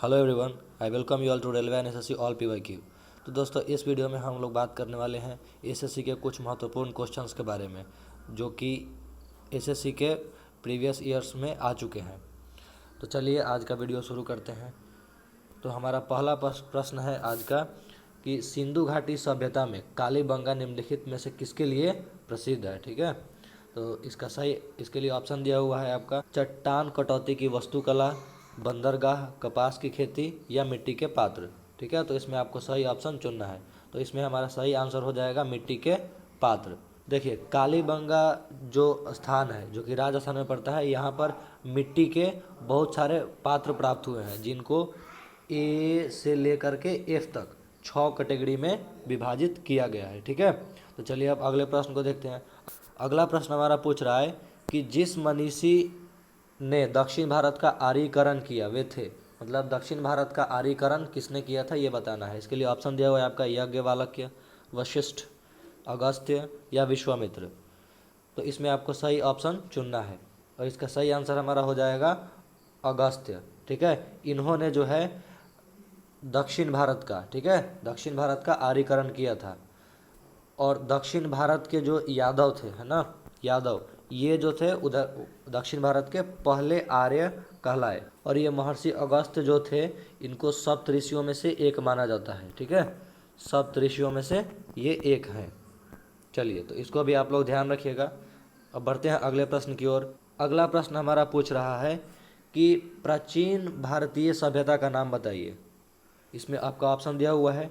Hello everyone, I welcome you all to railway and SSC all PYQ. तो दोस्तों, इस video में हम लोग बात करने वाले हैं एसएससी के कुछ महत्वपूर्ण क्वेश्चंस के बारे में जो कि एसएससी के प्रीवियस ईयर्स में आ चुके हैं। तो चलिए आज का वीडियो शुरू करते हैं। तो हमारा पहला प्रश्न है आज का कि सिंधु घाटी सभ्यता में कालीबंगा निम्नलिखित में से किसके लिए प्रसिद्ध है। ठीक है, तो इसके लिए ऑप्शन दिया हुआ है आपका चट्टान कटौती की वस्तुकला, बंदरगाह, कपास की खेती या मिट्टी के पात्र। ठीक है, तो इसमें आपको सही ऑप्शन चुनना है। तो इसमें हमारा सही आंसर हो जाएगा मिट्टी के पात्र। देखिए, कालीबंगा जो स्थान है जो कि राजस्थान में पड़ता है, यहाँ पर मिट्टी के बहुत सारे पात्र प्राप्त हुए हैं जिनको ए से लेकर के एफ तक 6 कैटेगरी में विभाजित किया गया है। ठीक है, तो चलिए अब अगले प्रश्न को देखते हैं। अगला प्रश्न हमारा पूछ रहा है कि जिस मनीषी ने दक्षिण भारत का आर्यीकरण किया वे थे। मतलब दक्षिण भारत का आर्यीकरण किसने किया था ये बताना है। इसके लिए ऑप्शन दिया हुआ है आपका याज्ञवल्क्य, वशिष्ठ, अगस्त्य या विश्वामित्र। तो इसमें आपको सही ऑप्शन चुनना है और इसका सही आंसर हमारा हो जाएगा अगस्त्य। ठीक है, इन्होंने जो है दक्षिण भारत का, ठीक है, दक्षिण भारत का आर्यीकरण किया था। और दक्षिण भारत के जो यादव थे, है ना, यादव, ये जो थे उधर दक्षिण भारत के पहले आर्य कहलाए। और ये महर्षि अगस्त्य जो थे इनको सप्त ऋषियों में से एक माना जाता है। ठीक है, सप्त ऋषियों में से ये एक हैं। चलिए, तो इसको भी आप लोग ध्यान रखिएगा। अब बढ़ते हैं अगले प्रश्न की ओर। अगला प्रश्न हमारा पूछ रहा है कि प्राचीन भारतीय सभ्यता का नाम बताइए। इसमें आपका ऑप्शन दिया हुआ है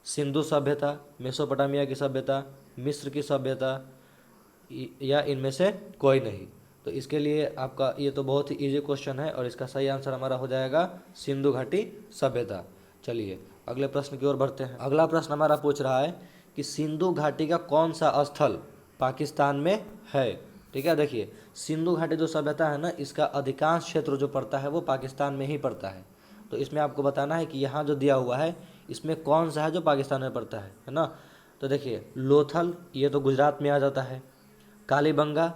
सिंधु सभ्यता, मेसोपोटामिया की सभ्यता, मिस्र की सभ्यता या इनमें से कोई नहीं। तो इसके लिए आपका ये तो बहुत ही इजी क्वेश्चन है और इसका सही आंसर हमारा हो जाएगा सिंधु घाटी सभ्यता। चलिए अगले प्रश्न की ओर बढ़ते हैं। अगला प्रश्न हमारा पूछ रहा है कि सिंधु घाटी का कौन सा स्थल पाकिस्तान में है। ठीक है, देखिए, सिंधु घाटी जो सभ्यता है ना, इसका अधिकांश क्षेत्र जो पड़ता है वो पाकिस्तान में ही पड़ता है। तो इसमें आपको बताना है कि यहाँ जो दिया हुआ है इसमें कौन सा है जो पाकिस्तान में पड़ता है ना। तो देखिए, लोथल ये तो गुजरात में आ जाता है, कालीबंगा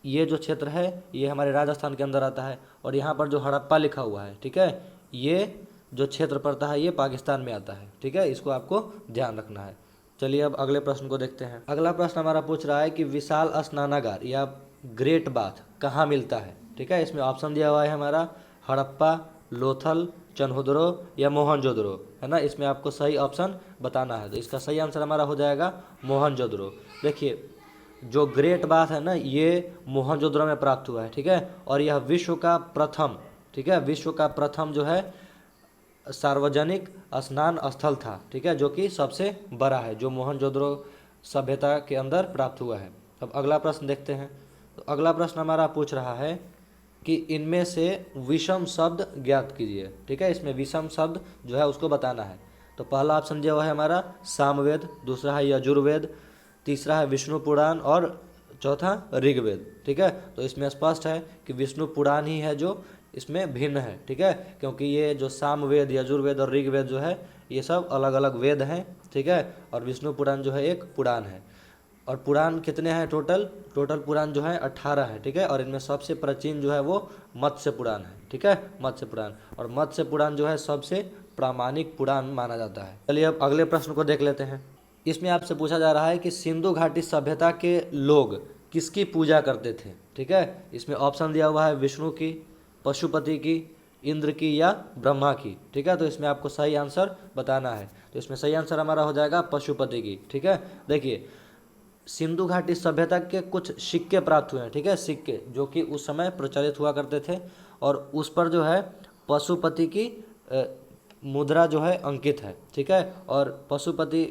ये जो क्षेत्र है ये हमारे राजस्थान के अंदर आता है, और यहाँ पर जो हड़प्पा लिखा हुआ है, ठीक है, ये जो क्षेत्र पड़ता है ये पाकिस्तान में आता है। ठीक है, इसको आपको ध्यान रखना है। चलिए अब अगले प्रश्न को देखते हैं। अगला प्रश्न हमारा पूछ रहा है कि विशाल स्नानागार या ग्रेट बाथ कहाँ मिलता है। ठीक है, इसमें ऑप्शन दिया हुआ है हमारा हड़प्पा, लोथल, चन्हुद्रो या मोहनजोदड़ो, है ना। इसमें आपको सही ऑप्शन बताना है। तो इसका सही आंसर हमारा हो जाएगा मोहनजोदड़ो। देखिए, जो ग्रेट बाथ है ना ये मोहनजोदड़ो में प्राप्त हुआ है। ठीक है, और यह विश्व का प्रथम, ठीक है, विश्व का प्रथम जो है सार्वजनिक स्नान स्थल था। ठीक है, जो कि सबसे बड़ा है, जो मोहनजोदड़ो सभ्यता के अंदर प्राप्त हुआ है। अब अगला प्रश्न देखते हैं। तो अगला प्रश्न हमारा पूछ रहा है कि इनमें से विषम शब्द ज्ञात कीजिए। ठीक है, इसमें विषम शब्द जो है उसको बताना है। तो पहला ऑप्शन दिया हुआ है हमारा सामवेद, दूसरा है यजुर्वेद, तीसरा है विष्णु पुराण और चौथा ऋग्वेद। ठीक है, तो इसमें स्पष्ट है कि विष्णु पुराण ही है जो इसमें भिन्न है। ठीक है, क्योंकि ये जो सामवेद, यजुर्वेद और ऋग्वेद जो है ये सब अलग अलग वेद हैं। ठीक है, और विष्णु पुराण जो है एक पुराण है। और पुराण कितने हैं टोटल पुराण जो है 18 है। ठीक है, और इनमें सबसे प्राचीन जो है वो मत्स्य पुराण है। ठीक है, मत्स्य पुराण, और मत्स्य पुराण जो है सबसे प्रामाणिक पुराण माना जाता है। चलिए अब अगले प्रश्न को देख लेते हैं। इसमें आपसे पूछा जा रहा है कि सिंधु घाटी सभ्यता के लोग किसकी पूजा करते थे। ठीक है, इसमें ऑप्शन दिया हुआ है विष्णु की, पशुपति की, इंद्र की या ब्रह्मा की। ठीक है, तो इसमें आपको सही आंसर बताना है। तो इसमें सही आंसर हमारा हो जाएगा पशुपति की। ठीक है, देखिए, सिंधु घाटी सभ्यता के कुछ सिक्के प्राप्त हुए हैं। ठीक है, सिक्के जो कि उस समय प्रचलित हुआ करते थे, और उस पर जो है पशुपति की मुद्रा जो है अंकित है। ठीक है, और पशुपति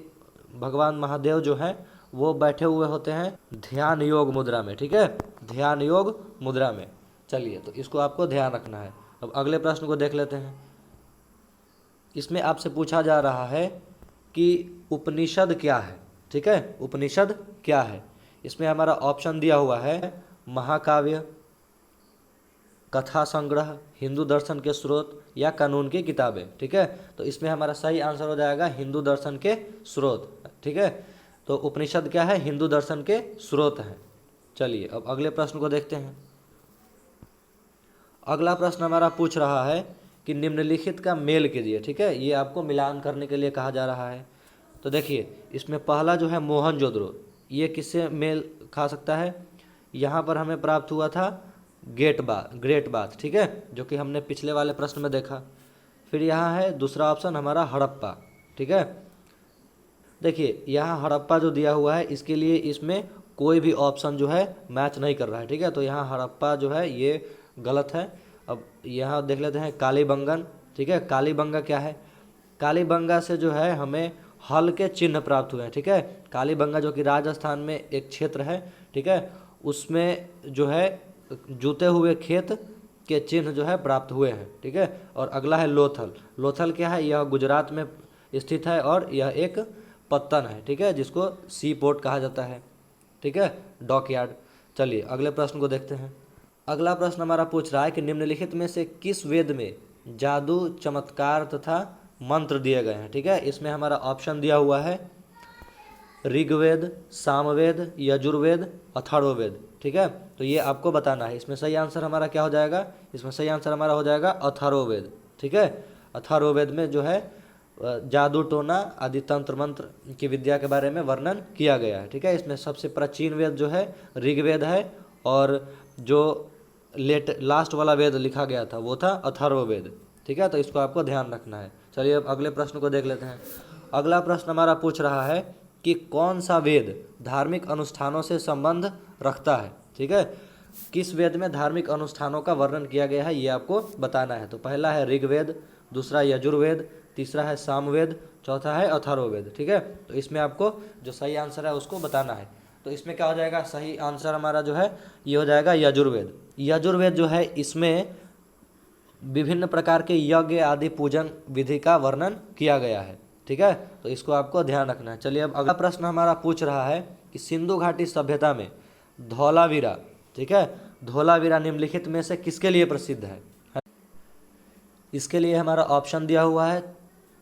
भगवान महादेव जो हैं वो बैठे हुए होते हैं ध्यान योग मुद्रा में। ठीक है, ध्यान योग मुद्रा में। चलिए, तो इसको आपको ध्यान रखना है। अब अगले प्रश्न को देख लेते हैं। इसमें आपसे पूछा जा रहा है कि उपनिषद क्या है। ठीक है, उपनिषद क्या है। इसमें हमारा ऑप्शन दिया हुआ है महाकाव्य, कथा संग्रह, हिंदू दर्शन के स्रोत या कानून की किताबें। ठीक है, तो इसमें हमारा सही आंसर हो जाएगा हिंदू दर्शन के स्रोत। ठीक है, तो उपनिषद क्या है, हिंदू दर्शन के स्रोत हैं। चलिए अब अगले प्रश्न को देखते हैं। अगला प्रश्न हमारा पूछ रहा है कि निम्नलिखित का मेल कीजिए। ठीक है, ये आपको मिलान करने के लिए कहा जा रहा है। तो देखिए इसमें पहला जो है मोहनजोदड़ो, ये किससे मेल खा सकता है? यहाँ पर हमें प्राप्त हुआ था ग्रेट बाथ, ठीक है, जो कि हमने पिछले वाले प्रश्न में देखा। फिर यहाँ है दूसरा ऑप्शन हमारा हड़प्पा। ठीक है, देखिए यहाँ हड़प्पा जो दिया हुआ है इसके लिए इसमें कोई भी ऑप्शन जो है मैच नहीं कर रहा है। ठीक है, तो यहाँ हड़प्पा जो है ये गलत है। अब यहाँ देख लेते हैं कालीबंगन। ठीक है, कालीबंगा क्या है? कालीबंगा से जो है हमें हल के चिन्ह प्राप्त हुए हैं। ठीक है, कालीबंगा जो कि राजस्थान में एक क्षेत्र है। ठीक है, उसमें जो है जूते हुए खेत के चिन्ह जो है प्राप्त हुए हैं। ठीक है, और अगला है लोथल। लोथल क्या है? यह गुजरात में स्थित है और यह एक पत्तन है। ठीक है, जिसको सी पोर्ट कहा जाता है। ठीक है, डॉकयार्ड। चलिए अगले प्रश्न को देखते हैं। अगला प्रश्न हमारा पूछ रहा है कि निम्नलिखित में से किस वेद में जादू, चमत्कार तथा मंत्र दिए गए हैं? ठीक है, इसमें हमारा ऑप्शन दिया हुआ है ऋग्वेद, सामवेद, यजुर्वेद, अथर्ववेद। ठीक है, तो ये आपको बताना है। इसमें सही आंसर हमारा क्या हो जाएगा? इसमें सही आंसर हमारा हो जाएगा अथर्ववेद। ठीक है, अथर्ववेद में जो है जादू टोना आदि तंत्र मंत्र की विद्या के बारे में वर्णन किया गया है। ठीक है, इसमें सबसे प्राचीन वेद जो है ऋग्वेद है और जो लास्ट वाला वेद लिखा गया था वो था अथर्ववेद। ठीक है, तो इसको आपको ध्यान रखना है। चलिए अब अगले प्रश्न को देख लेते हैं। अगला प्रश्न हमारा पूछ रहा है कि कौन सा वेद धार्मिक अनुष्ठानों से संबंध रखता है? ठीक है, किस वेद में धार्मिक अनुष्ठानों का वर्णन किया गया है ये आपको बताना है। तो पहला है ऋग्वेद, दूसरा यजुर्वेद, तीसरा है सामवेद, चौथा है अथर्ववेद। ठीक है, तो इसमें आपको जो सही आंसर है उसको बताना है। तो इसमें क्या हो जाएगा? सही आंसर हमारा जो है ये हो जाएगा यजुर्वेद। यजुर्वेद जो है इसमें विभिन्न प्रकार के यज्ञ आदि पूजन विधि का वर्णन किया गया है। ठीक है, तो इसको आपको ध्यान रखना है। चलिए अब अगला प्रश्न हमारा पूछ रहा है कि सिंधु घाटी सभ्यता में धौलावीरा, ठीक है, धौलावीरा निम्नलिखित में से किसके लिए प्रसिद्ध है? इसके लिए हमारा ऑप्शन दिया हुआ है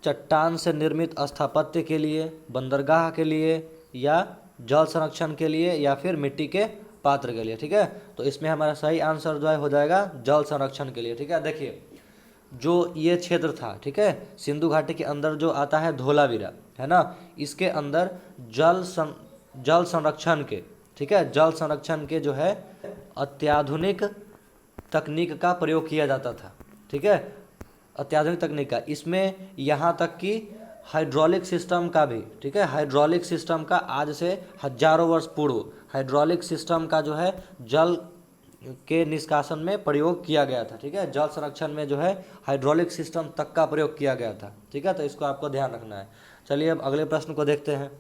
चट्टान से निर्मित स्थापत्य के लिए, बंदरगाह के लिए, या जल संरक्षण के लिए, या फिर मिट्टी के पात्र के लिए। ठीक है, तो इसमें हमारा सही आंसर जो है हो जाएगा जल संरक्षण के लिए। ठीक है, देखिए जो ये क्षेत्र था, ठीक है, सिंधु घाटी के अंदर जो आता है धौलावीरा, है ना, इसके अंदर जल संरक्षण के, ठीक है, जल संरक्षण के जो है अत्याधुनिक तकनीक का प्रयोग किया जाता था। ठीक है, अत्याधुनिक तकनीक का, इसमें यहाँ तक कि हाइड्रोलिक सिस्टम का भी, ठीक है, हाइड्रोलिक सिस्टम का आज से हजारों वर्ष पूर्व हाइड्रोलिक सिस्टम का जो है जल के निष्कासन में प्रयोग किया गया था। ठीक है, जल संरक्षण में जो है हाइड्रोलिक सिस्टम तक का प्रयोग किया गया था। ठीक है, तो इसको आपको ध्यान रखना है। चलिए अब अगले प्रश्न को देखते हैं।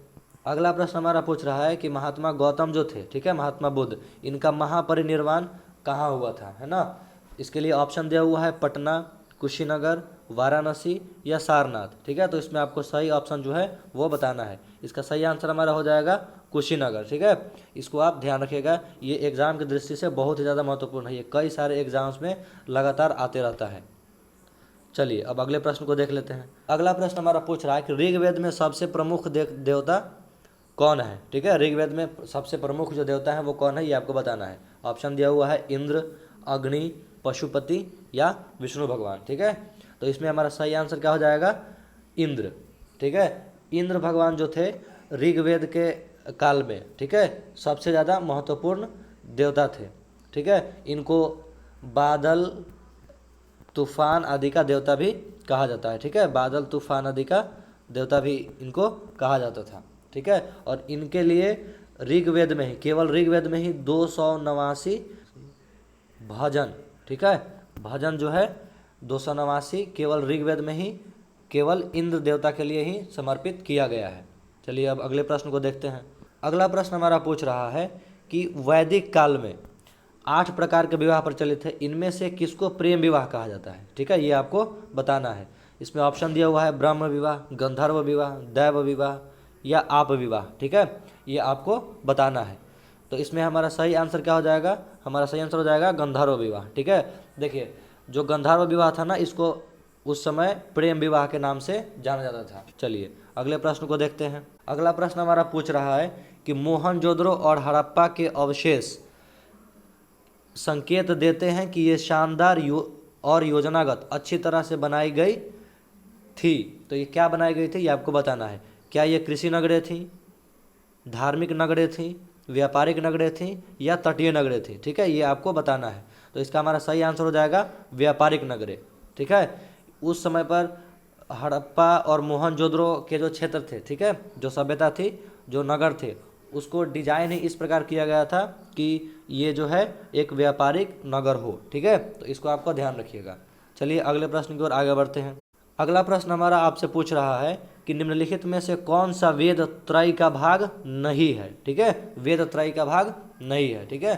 अगला प्रश्न हमारा पूछ रहा है कि महात्मा गौतम जो थे, ठीक है, महात्मा बुद्ध, इनका महापरिनिर्वाण कहाँ हुआ था, है ना। इसके लिए ऑप्शन दिया हुआ है पटना, कुशीनगर, वाराणसी या सारनाथ। ठीक है, तो इसमें आपको सही ऑप्शन जो है वो बताना है। इसका सही आंसर हमारा हो जाएगा कुशीनगर। ठीक है, इसको आप ध्यान रखिएगा, ये एग्जाम की दृष्टि से बहुत ही ज़्यादा महत्वपूर्ण है। ये कई सारे एग्जाम्स में लगातार आते रहता है। चलिए अब अगले प्रश्न को देख लेते हैं। अगला प्रश्न हमारा पूछ रहा है कि ऋग्वेद में सबसे प्रमुख देवता कौन है? ठीक है, ऋग्वेद में सबसे प्रमुख जो देवता है वो कौन है ये आपको बताना है। ऑप्शन दिया हुआ है इंद्र, अग्नि, पशुपति या विष्णु भगवान। ठीक है, तो इसमें हमारा सही आंसर क्या हो जाएगा? इंद्र। ठीक है, इंद्र भगवान जो थे ऋग्वेद के काल में, ठीक है, सबसे ज़्यादा महत्वपूर्ण देवता थे। ठीक है, इनको बादल, तूफान आदि का देवता भी कहा जाता है। ठीक है, बादल, तूफान आदि का देवता भी इनको कहा जाता था। ठीक है, और इनके लिए ऋग्वेद में ही, केवल ऋग्वेद में ही 289 भजन, ठीक है, भजन जो है 289 केवल ऋग्वेद में ही केवल इंद्र देवता के लिए ही समर्पित किया गया है। चलिए अब अगले प्रश्न को देखते हैं। अगला प्रश्न हमारा पूछ रहा है कि वैदिक काल में 8 प्रकार के विवाह प्रचलित है, इनमें से किसको प्रेम विवाह कहा जाता है? ठीक है, ये आपको बताना है। इसमें ऑप्शन दिया हुआ है ब्रह्म विवाह, गंधर्व विवाह, दैव विवाह या आप विवाह। ठीक है, ये आपको बताना है। तो इसमें हमारा सही आंसर क्या हो जाएगा? हमारा सही आंसर हो जाएगा गंधर्व विवाह। ठीक है, देखिए जो गंधर्व विवाह था ना, इसको उस समय प्रेम विवाह के नाम से जाना जाता था। चलिए अगले प्रश्न को देखते हैं। अगला प्रश्न हमारा पूछ रहा है कि मोहनजोदड़ो और हड़प्पा के अवशेष संकेत देते हैं कि ये शानदार और योजनागत अच्छी तरह से बनाई गई थी। तो ये क्या बनाई गई थी ये आपको बताना है। क्या ये कृषि नगरें थी, धार्मिक नगरें थी, व्यापारिक नगरें थी या तटीय नगरें थी? ठीक है, ये आपको बताना है। तो इसका हमारा सही आंसर हो जाएगा व्यापारिक नगरें। ठीक है, उस समय पर हड़प्पा और मोहनजोदड़ो के जो क्षेत्र थे, ठीक है, जो सभ्यता थी, जो नगर थे, उसको डिजाइन ही इस प्रकार किया गया था कि ये जो है एक व्यापारिक नगर हो। ठीक है, तो इसको आपका ध्यान रखिएगा। चलिए अगले प्रश्न की ओर आगे बढ़ते हैं। अगला प्रश्न हमारा आपसे पूछ रहा है कि निम्नलिखित में से कौन सा वेद त्रय का भाग नहीं है? ठीक है, वेद त्रय का भाग नहीं है। ठीक है,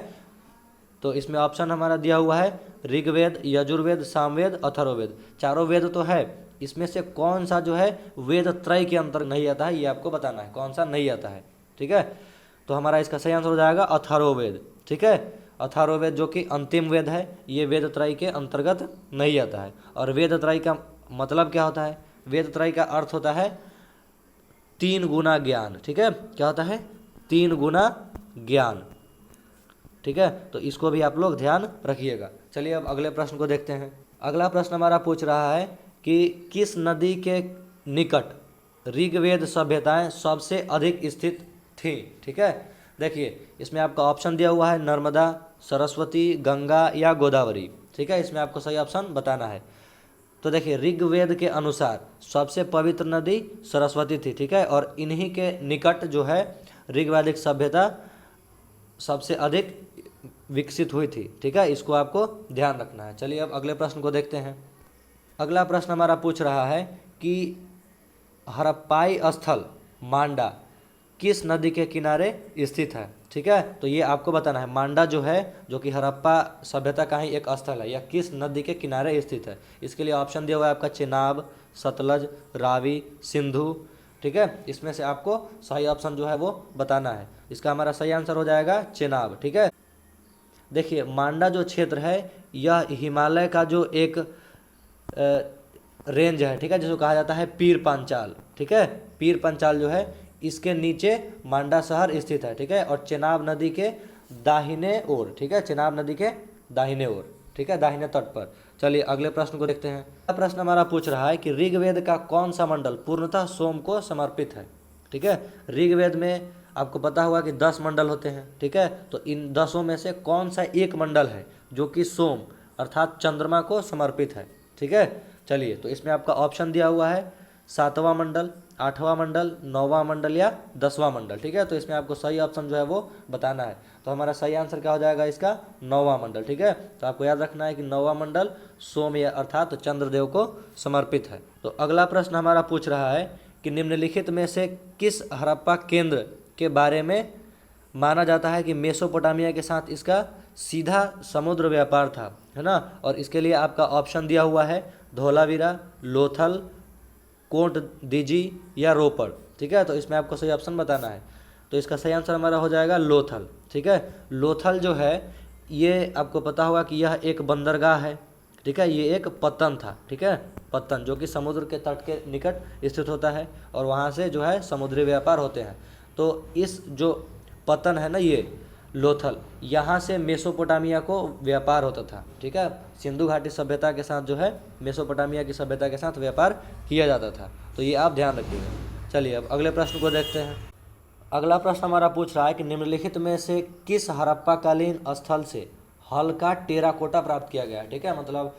तो इसमें ऑप्शन हमारा दिया हुआ है ऋग्वेद, यजुर्वेद, सामवेद, अथर्ववेद। चारों वेद तो है, इसमें से कौन सा जो है वेद त्रय के अंतर नहीं आता है ये आपको बताना है, कौन सा नहीं आता है। ठीक है, तो हमारा इसका सही आंसर हो जाएगा अथर्ववेद। ठीक है, अथर्ववेद जो कि अंतिम वेद है, ये वेद त्रय के अंतर्गत नहीं आता है। और वेद त्रय का मतलब क्या होता है? वेद त्रय का अर्थ होता है 3 गुना ज्ञान। ठीक है, क्या होता है? 3 गुना ज्ञान। ठीक है, तो इसको भी आप लोग ध्यान रखिएगा। चलिए अब अगले प्रश्न को देखते हैं। अगला प्रश्न हमारा पूछ रहा है कि किस नदी के निकट ऋग्वेद सभ्यताएं सबसे अधिक स्थित थी? ठीक है, देखिए इसमें आपका ऑप्शन दिया हुआ है नर्मदा, सरस्वती, गंगा या गोदावरी। ठीक है, इसमें आपको सही ऑप्शन बताना है। तो देखिए ऋग्वेद के अनुसार सबसे पवित्र नदी सरस्वती थी। ठीक है, और इन्हीं के निकट जो है ऋग्वैदिक सभ्यता सबसे अधिक विकसित हुई थी। ठीक है, इसको आपको ध्यान रखना है। चलिए अब अगले प्रश्न को देखते हैं। अगला प्रश्न हमारा पूछ रहा है कि हड़प्पाई स्थल मांडा किस नदी के किनारे स्थित है? ठीक है, तो ये आपको बताना है। मांडा जो है, जो कि हड़प्पा सभ्यता का ही एक स्थल है, यह किस नदी के किनारे स्थित है? इसके लिए ऑप्शन दिया हुआ है आपका चेनाब, सतलज, रावी, सिंधु। ठीक है, इसमें से आपको सही ऑप्शन जो है वो बताना है। इसका हमारा सही आंसर हो जाएगा चेनाब। ठीक है, देखिए मांडा जो क्षेत्र है यह हिमालय का जो एक रेंज है, ठीक है, जिसको कहा जाता है पीर पांचाल। ठीक है, पीर पांचाल जो है इसके नीचे मांडा शहर स्थित है। ठीक है, और चेनाब नदी के दाहिने ओर। ठीक है, चेनाब नदी के दाहिने ओर। ठीक है, दाहिने तट पर। चलिए अगले प्रश्न को देखते हैं। अगला प्रश्न हमारा पूछ रहा है कि ऋग्वेद का कौन सा मंडल पूर्णतः सोम को समर्पित है? ठीक है, ऋग्वेद में आपको पता होगा कि 10 मंडल होते हैं। ठीक है, तो इन 10 में से कौन सा एक मंडल है जो कि सोम अर्थात चंद्रमा को समर्पित है? ठीक है, चलिए तो इसमें आपका ऑप्शन दिया हुआ है 7वां मंडल, 8वां मंडल, 9वां मंडल या 10वां मंडल। ठीक है, तो इसमें आपको सही ऑप्शन जो है वो बताना है। तो हमारा सही आंसर क्या हो जाएगा इसका? 9वां मंडल। ठीक है, तो आपको याद रखना है कि 9वां मंडल सोम या अर्थात चंद्रदेव को समर्पित है। तो अगला प्रश्न हमारा पूछ रहा है कि निम्नलिखित में से किस हड़प्पा केंद्र के बारे में माना जाता है कि मेसोपोटामिया के साथ इसका सीधा समुद्र व्यापार था, है ना? और इसके लिए आपका ऑप्शन दिया हुआ है धोलावीरा, लोथल, कोट दीजी या रोपड़। ठीक है, तो इसमें आपको सही ऑप्शन बताना है। तो इसका सही आंसर हमारा हो जाएगा लोथल। ठीक है, लोथल जो है ये आपको पता होगा कि यह एक बंदरगाह है। ठीक है, ये एक पत्तन था। ठीक है, पत्तन जो कि समुद्र के तट के निकट स्थित होता है और वहाँ से जो है समुद्री व्यापार होते हैं। तो इस जो पत्तन है ना, ये लोथल, यहाँ से मेसोपोटामिया को व्यापार होता था। ठीक है, सिंधु घाटी सभ्यता के साथ जो है मेसोपोटामिया की सभ्यता के साथ व्यापार किया जाता था। तो ये आप ध्यान रखिएगा। चलिए अब अगले प्रश्न को देखते हैं। अगला प्रश्न हमारा पूछ रहा है कि निम्नलिखित में से किस हड़प्पाकालीन स्थल से हल्का टेराकोटा प्राप्त किया गया है? ठीक है, मतलब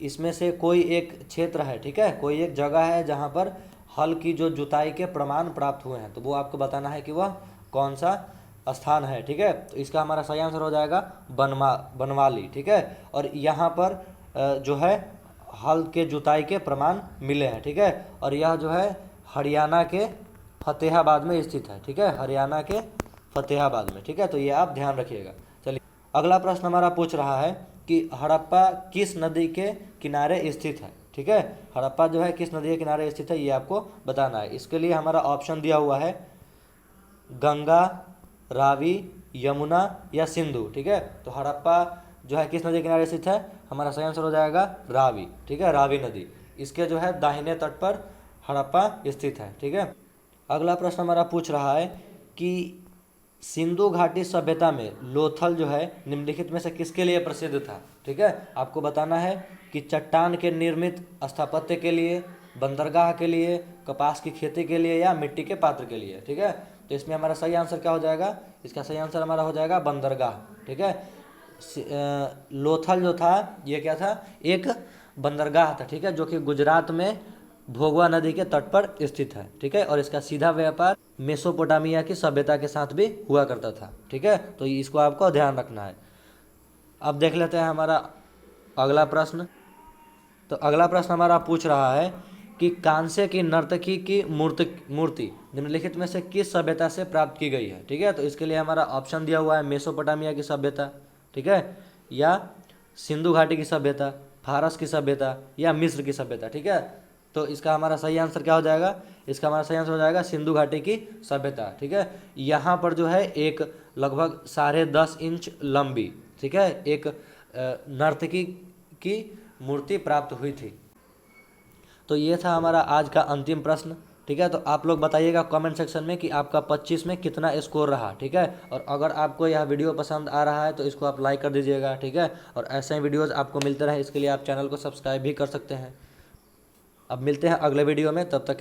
इसमें से कोई एक क्षेत्र है, ठीक है, कोई एक जगह है जहाँ पर हल की जो जुताई के प्रमाण प्राप्त हुए हैं, तो वो आपको बताना है कि वह कौन सा स्थान है। ठीक है, तो इसका हमारा सही आंसर हो जाएगा बनवाली। ठीक है, और यहाँ पर जो है हल के जुताई के प्रमाण मिले हैं। ठीक है, और यह जो है हरियाणा के फतेहाबाद में स्थित है। ठीक है, हरियाणा के फतेहाबाद में। ठीक है, तो ये आप ध्यान रखिएगा। चलिए अगला प्रश्न हमारा पूछ रहा है कि हड़प्पा किस नदी के किनारे स्थित है? ठीक है, हड़प्पा जो है किस नदी के किनारे स्थित है ये आपको बताना है। इसके लिए हमारा ऑप्शन दिया हुआ है गंगा, रावी, यमुना या सिंधु। ठीक है, तो हड़प्पा जो है किस नदी के किनारे स्थित है? हमारा सही आंसर हो जाएगा रावी। ठीक है, रावी नदी, इसके जो है दाहिने तट पर हड़प्पा स्थित है। ठीक है, अगला प्रश्न हमारा पूछ रहा है कि सिंधु घाटी सभ्यता में लोथल जो है निम्नलिखित में से किसके लिए प्रसिद्ध था। ठीक है, आपको बताना है कि चट्टान के निर्मित स्थापत्य के लिए, बंदरगाह के लिए, कपास की खेती के लिए या मिट्टी के पात्र के लिए। ठीक है, तो इसमें हमारा सही आंसर क्या हो जाएगा, इसका सही आंसर हमारा हो जाएगा बंदरगाह। ठीक है, लोथल जो था ये क्या था, एक बंदरगाह था। ठीक है, जो कि गुजरात में भोगवा नदी के तट पर स्थित है। ठीक है, और इसका सीधा व्यापार मेसोपोटामिया की सभ्यता के साथ भी हुआ करता था। ठीक है, तो इसको आपको ध्यान रखना है। अब देख लेते हैं हमारा अगला प्रश्न। तो अगला प्रश्न हमारा पूछ रहा है कि कांसे की नर्तकी की मूर्ति निम्नलिखित में से किस सभ्यता से प्राप्त की गई है। ठीक है, तो इसके लिए हमारा ऑप्शन दिया हुआ है मेसोपोटामिया की सभ्यता, ठीक है, या सिंधु घाटी की सभ्यता, फारस की सभ्यता या मिस्र की सभ्यता। ठीक है, तो इसका हमारा सही आंसर क्या हो जाएगा, इसका हमारा सही आंसर हो जाएगा सिंधु घाटी की सभ्यता। ठीक है, यहाँ पर जो है एक लगभग 10.5 इंच लंबी, ठीक है, एक नर्तकी की मूर्ति प्राप्त हुई थी। तो ये था हमारा आज का अंतिम प्रश्न। ठीक है, तो आप लोग बताइएगा कमेंट सेक्शन में कि आपका 25 में कितना स्कोर रहा। ठीक है, और अगर आपको यह वीडियो पसंद आ रहा है तो इसको आप लाइक कर दीजिएगा। ठीक है, और ऐसे ही वीडियोज़ आपको मिलते रहे इसके लिए आप चैनल को सब्सक्राइब भी कर सकते हैं। अब मिलते हैं अगले वीडियो में, तब तक